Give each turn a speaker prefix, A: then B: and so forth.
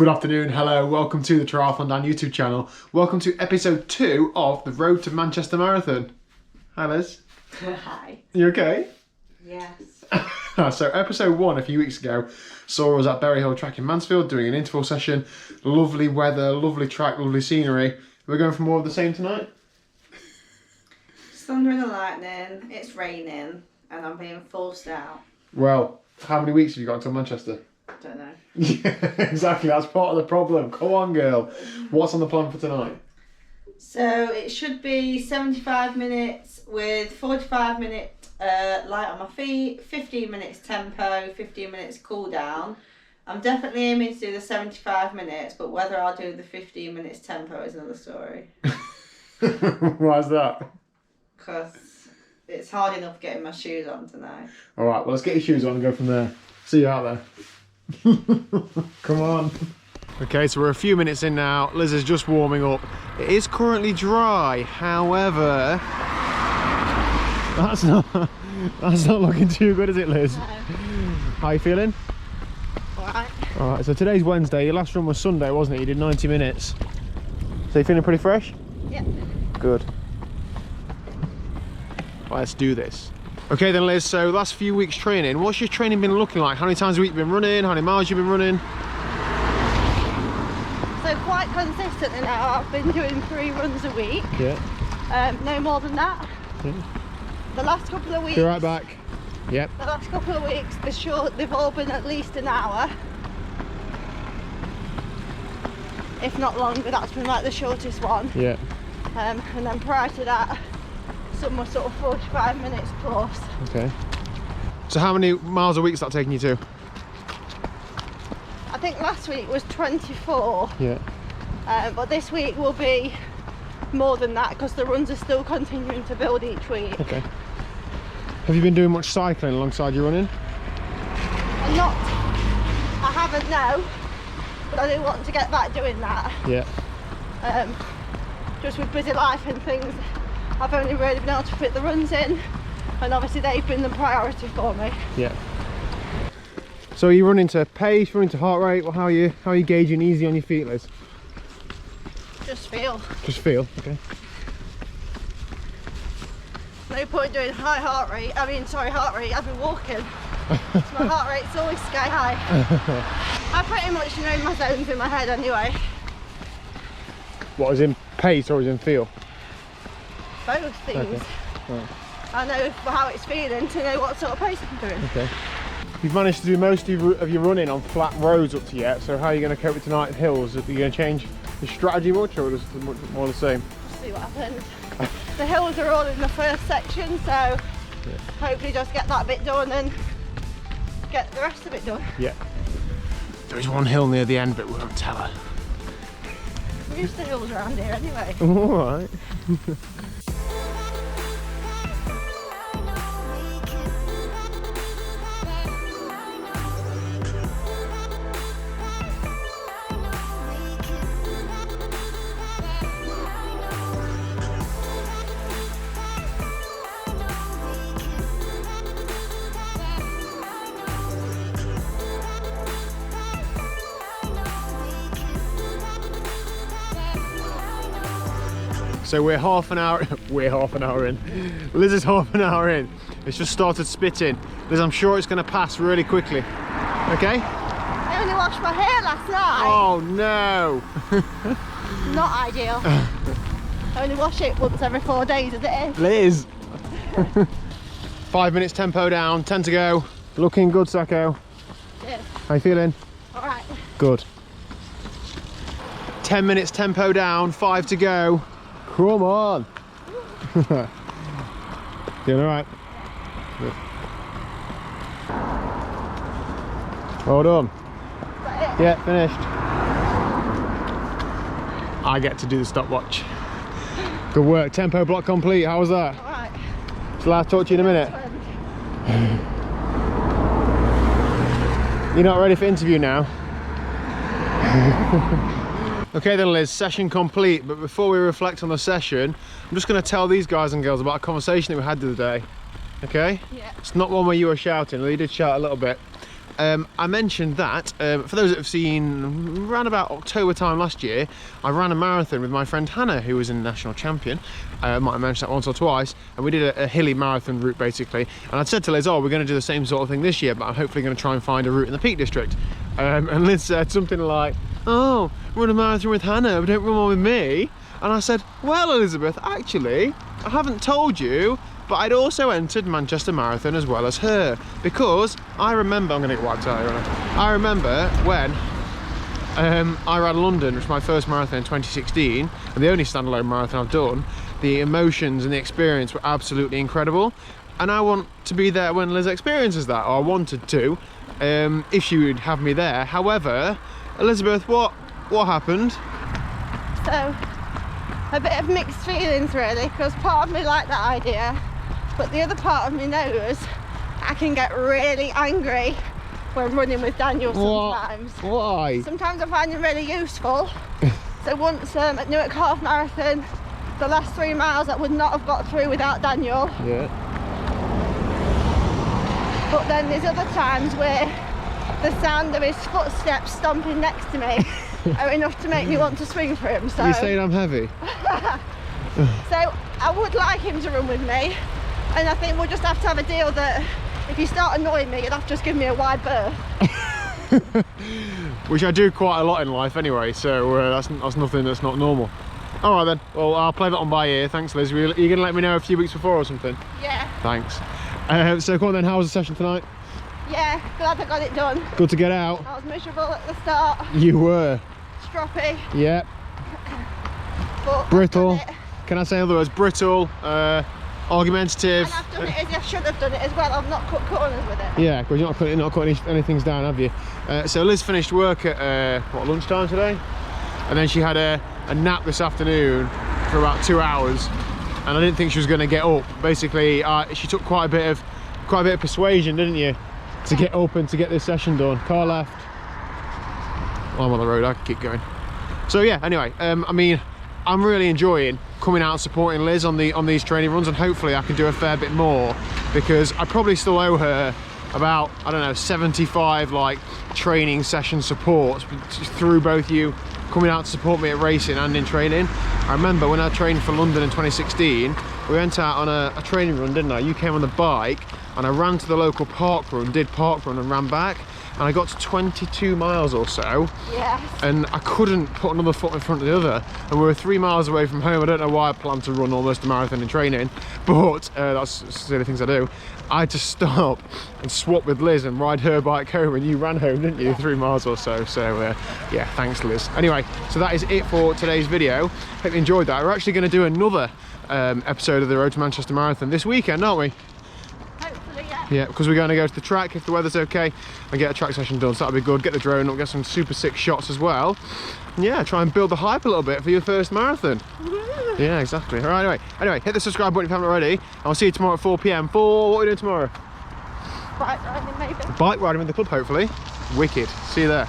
A: Good afternoon, hello, welcome to the TriathlonDan YouTube channel. Welcome to episode 2 of the Road to Manchester Marathon. Hi Liz.
B: Hi.
A: You okay?
B: Yes.
A: So episode 1 a few weeks ago saw us at Berry Hill Track in Mansfield doing an interval session. Lovely weather, lovely track, lovely scenery. We're going for more of the same tonight?
B: Thunder and lightning, it's raining, and I'm being forced out.
A: Well, how many weeks have you got until Manchester?
B: Don't know.
A: Yeah, exactly, that's part of the problem. Come on girl. What's on the plan for tonight?
B: So it should be 75 minutes with 45 minute light on my feet, 15 minutes tempo, 15 minutes cool down. I'm definitely aiming to do the 75 minutes, but whether I'll do the 15 minutes tempo is another story.
A: Why's that?
B: Because it's hard enough getting my shoes on tonight.
A: Alright, well let's get your shoes on and go from there. See you out there. Come on. Okay, so we're a few minutes in now. Liz is just warming up. It is currently dry, however, that's not looking too good, is it, Liz?
B: No.
A: How are you feeling?
B: Alright.
A: Alright, so today's Wednesday. Your last run was Sunday, wasn't it? You did 90 minutes. So you feeling pretty fresh?
B: Yep.
A: Good. Well, let's do this. Okay then Liz, so last few weeks training, what's your training been looking like? How many times a week you been running? How many miles you been running?
B: So quite consistently now, I've been doing 3 runs a week.
A: Yeah.
B: No more than that.
A: Yeah.
B: The last couple of weeks.
A: Be right back. Yep.
B: The last couple of weeks, they've all been at least an hour. If not longer, that's been like the shortest one.
A: Yeah.
B: And then prior to that, some were sort of 45 minutes plus.
A: Okay. So how many miles a week is that taking you to?
B: I think last week was 24.
A: Yeah.
B: But this week will be more than that because the runs are still continuing to build each week.
A: Okay. Have you been doing much cycling alongside your running?
B: I haven't, no, but I do want to get back doing that.
A: Yeah.
B: Just with busy life and things, I've only really been able to fit the runs in, and obviously they've been the priority for me.
A: Yeah. So are you running to pace, running to heart rate, or how are you gauging easy on your feet, Liz?
B: Just feel.
A: Just feel, okay.
B: No point doing heart rate, I've been walking. So my heart rate's always sky high. I pretty much know my zones in my head anyway.
A: What, is in pace or is in feel?
B: Both things.
A: Okay. Right.
B: I know how it's feeling to know what sort of pace I'm doing.
A: Okay. You've managed to do most of your running on flat roads up to yet, so how are you going to cope with tonight hills? Are you going to change the strategy much, or is it much more the same?
B: See what happens. The hills are all in the first section, so yeah. Hopefully just get that bit done and get the rest of it done.
A: Yeah. There is one hill near the end, but we won't tell her.
B: We're used to hills around here anyway.
A: Alright. So we're half an hour in. Liz is half an hour in. It's just started spitting. Liz, I'm sure it's going to pass really quickly. Okay?
B: I only washed my hair last night.
A: Oh no!
B: Not ideal. I only wash it once every 4 days as it is.
A: Liz! 5 minutes tempo down, 10 to go. Looking good, Sacco.
B: Cheers.
A: How you feeling?
B: Alright.
A: Good. 10 minutes tempo down, 5 to go. Come on! Doing alright? Good. Well done.
B: Is that it?
A: Yeah, finished. I get to do the stopwatch. Good work. Tempo block complete. How was that?
B: Alright.
A: Shall I talk to you in a minute? You're not ready for interview now? Okay then Liz, session complete, but before we reflect on the session, I'm just going to tell these guys and girls about a conversation that we had the other day. Okay?
B: Yeah.
A: It's not one where you were shouting, although you did shout a little bit. I mentioned that, for those that have seen, around about October time last year, I ran a marathon with my friend Hannah, who was a national champion. I might have mentioned that once or twice, and we did a hilly marathon route basically. And I'd said to Liz, oh, we're going to do the same sort of thing this year, but I'm hopefully going to try and find a route in the Peak District. And Liz said something like, oh, run a marathon with Hannah, but don't run one with me. And I said, well, Elizabeth, actually, I haven't told you, but I'd also entered Manchester Marathon as well as her, because I remember, I'm going to get wiped out here, I remember when I ran London, which was my first marathon in 2016, and the only standalone marathon I've done. The emotions and the experience were absolutely incredible, and I want to be there when Liz experiences that, or I wanted to, if she would have me there. However, Elizabeth, what happened?
B: So, a bit of mixed feelings really, because part of me liked that idea, but the other part of me knows I can get really angry when running with Daniel sometimes.
A: Why?
B: Sometimes I find him really useful. So once at Newark Half Marathon, the last 3 miles I would not have got through without Daniel.
A: Yeah.
B: But then there's other times where the sound of his footsteps stomping next to me are enough to make me want to swing for him. So
A: You're saying I'm heavy?
B: So I would like him to run with me, and I think we'll just have to have a deal that if you start annoying me, you'll have to just give me a wide berth.
A: Which I do quite a lot in life anyway, so that's nothing that's not normal. All right then, well, I'll play that on by ear. Thanks, Liz. Are you going to let me know a few weeks before or something?
B: Yeah.
A: Thanks. So come on then, how was the session tonight?
B: Yeah, glad I got it done.
A: Good to get out?
B: I was miserable at the start.
A: You were.
B: Stroppy.
A: Yep.
B: But
A: Brittle. Can I say other words? Brittle, argumentative.
B: And I've done it as I should have done it as well. I've not cut corners with it.
A: Yeah, because you're not cutting any things down, have you? So Liz finished work at what, lunchtime today, and then she had a nap this afternoon for about 2 hours, and I didn't think she was going to get up. Basically, she took quite a bit of persuasion, didn't you, to get up and to get this session done. Car left. Well, I'm on the road. I can keep going. So yeah. Anyway, I mean, I'm really enjoying coming out and supporting Liz on these training runs, and hopefully I can do a fair bit more, because I probably still owe her about, I don't know, 75 like training session supports through both you coming out to support me at racing and in training. I remember when I trained for London in 2016, we went out on a training run, didn't I? You came on the bike and I ran to the local park run, did park run and ran back, and I got to 22 miles or so.
B: Yes.
A: And I couldn't put another foot in front of the other, and we were 3 miles away from home. I don't know why I planned to run almost a marathon in training, but that's silly things I do. I had to stop and swap with Liz and ride her bike home, and you ran home, didn't you? Yeah. 3 miles or so. So yeah, thanks Liz. Anyway, so that is it for today's video. Hope you enjoyed that. We're actually going to do another episode of the Road to Manchester Marathon this weekend, aren't we? Yeah, because we're going to go to the track if the weather's okay and get a track session done, so that'll be good. Get the drone up, get some super sick shots as well. And yeah, try and build the hype a little bit for your first marathon. Yeah, exactly. All right, anyway, hit the subscribe button if you haven't already, and I'll see you tomorrow at 4 PM for what are we doing tomorrow?
B: Bike riding maybe.
A: Bike riding with the club, hopefully. Wicked. See you there.